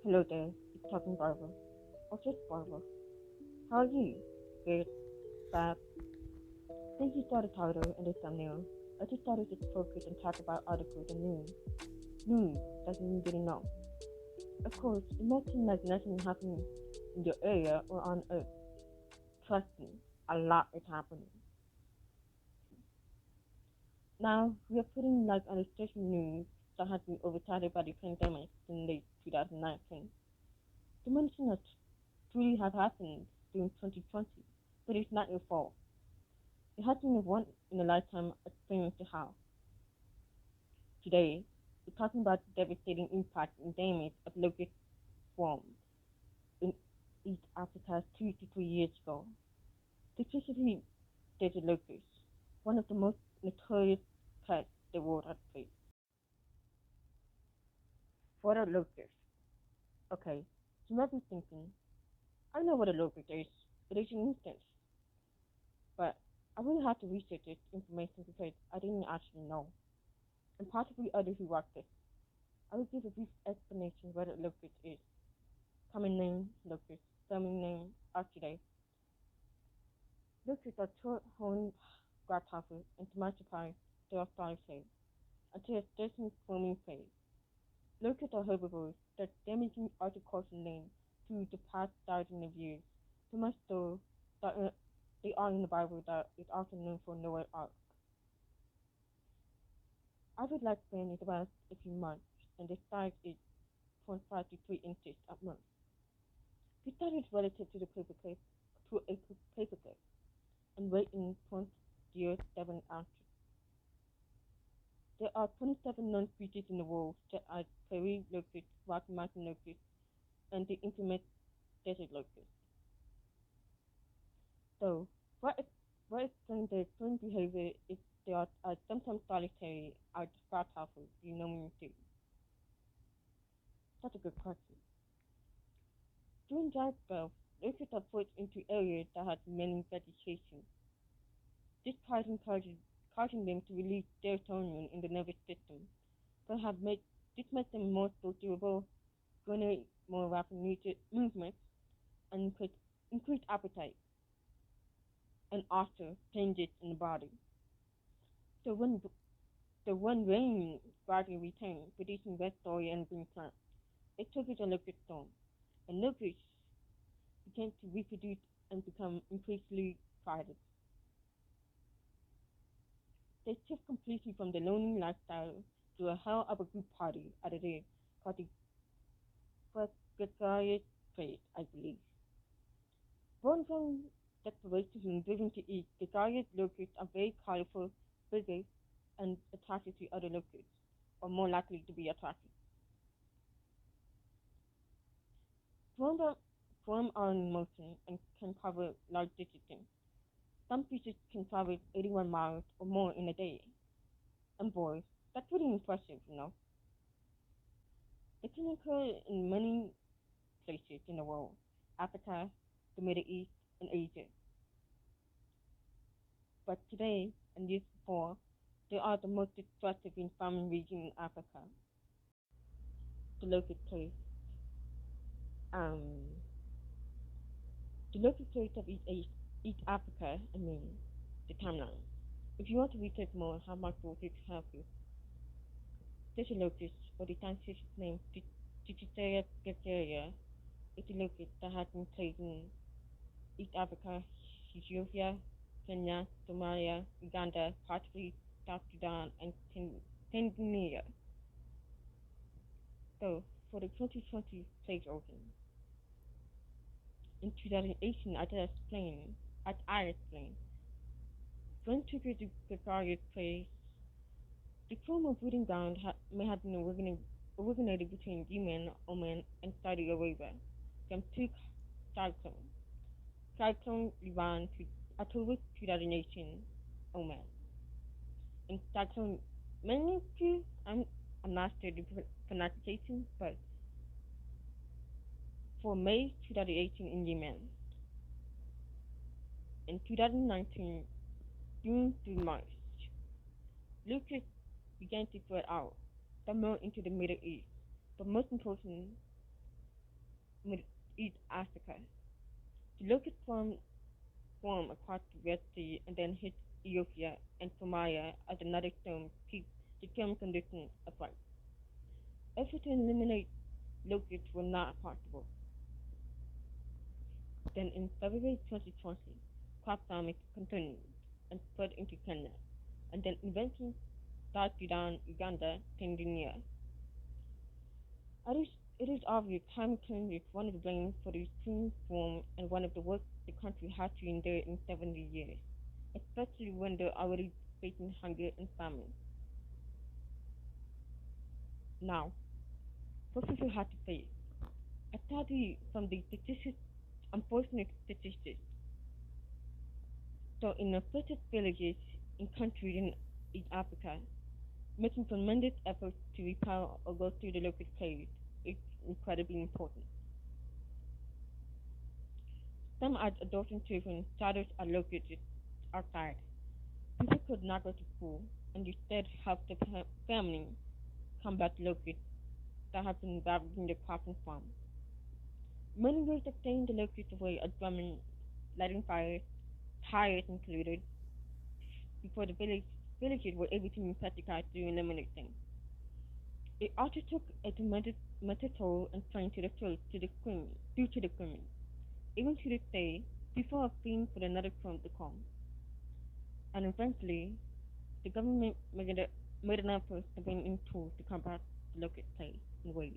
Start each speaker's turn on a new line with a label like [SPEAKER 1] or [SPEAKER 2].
[SPEAKER 1] Hello there, it's talking Barbara, or just Barbara. How are you? Good, bad. Since you saw the title and the thumbnail, I just thought we should focus and talk about articles and news. News that you didn't know. Of course, it might seem like nothing happening in your area or on Earth. Trust me, a lot is happening. Now, we are putting like on the station news that has been overshadowed by the pandemic in late 2019. The mention that truly have happened during 2020, but it's not your fault. It has been a once in a lifetime experience to have. Today, we're talking about the devastating impact and damage of locust swarms in East Africa 2 to 3 years ago. Specifically, desert locust, one of the most notorious pests the world has faced. What are locusts? Okay, you might be thinking, I know what a locust is. It is an insect. But I really had to research this information because I didn't actually know, and possibly others who watch this. I will give a brief explanation of what a locust is. Common name, locust. Family name, Archidae. Locusts are short-horned grasshoppers, and to multiply, they are solitary until a certain swarming phase. Locusts are herbivores that damaging horticultural land through the past thousands of years. So much so that they are in the Bible that is also known for Noah's Ark. Average lifespan is about a few months, and the size is 0.5 to 3 inches at most. This size is relative to the paperclip to a paperclip and weight in 0.07 ounces. There are 27 known species in the world, such as prairie locust, Rocky Mountain locust, and the infamous desert locust. So, what explains their strange behavior is they are sometimes solitary as grasshoppers you normally see. That's a good question. During dry spells, locusts are pushed into areas that have many vegetation. This causing them to release serotonin in the nervous system, but this makes them more sociable, generate more rapid movements, and increased appetite, and also changes in the body. So when rain gradually returns, producing red soil and green plants, it triggers a locust storm, and locusts begin to reproduce and become increasingly crowded. They shift completely from the lonely lifestyle to a hell of a group party at a day called the gregarious trade, I believe. Born from desperation and driven to eat, gregarious locusts are very colorful, busy, and attracted to other locusts, or more likely to be attracted. Swarms are, swarms are in motion and can cover large distances. Some species can travel 81 miles or more in a day. And boys, that's pretty impressive. It can occur in many places in the world: Africa, the Middle East, and Asia. But today, and years before, they are the most destructive in farming region in Africa. The locust place. Um, the locust place of East Africa, the timeline. If you want to research more, how much will it help you? This locust, or the scientific name Digitaria gazarea, is a locust that has been placed in East Africa, Ethiopia, Kenya, Somalia, Uganda, possibly South Sudan, and Tanzania. So, for the 2020 plague organ, in 2018, as I explained, when triggered the gregarious plague, the former breeding ground may have been originated between Yemen, Oman, and Saudi Arabia from two cyclones. Cyclone Iran to October 2018, Oman. And Cyclone Menku, I'm not sure the pronunciation, but for May 2018 in Yemen. In 2019, June through March, Lucas began to spread out, somewhere into the Middle East. But most important, Mid East Africa. The locust form across the Red Sea and then hit Ethiopia and Somalia as another storm keeps the term conditions apart. Efforts to eliminate locusts were not possible. Then in February 2020, crop damage continued and spread into Kenya, and then eventually South Sudan, Uganda, Tanzania. It is, it is obvious climate change is one of the blames for the extreme storm and one of the worst the country has to endure in 70 years, especially when they're already facing hunger and famine. Now, what people have to face. I study from the statistics, unfortunate statistics. So in affected villages in countries in East Africa, making tremendous efforts to repel or go through the local cave is incredibly important. Some are adopting children started at located outside. People could not go to school and instead help the family combat locusts that have been ravaging the cropping farm. Many ways of staying the locusts away are drumming, lighting fires, fires included, before the villages were able to use pesticides to eliminate them. It also took a tremendous mental toll and strain to the field to the criminal, due to the criminal. Even to this day, people are fleeing for another crime to come. And eventually, the government made an effort to bring in tools to combat the locust plague in ways.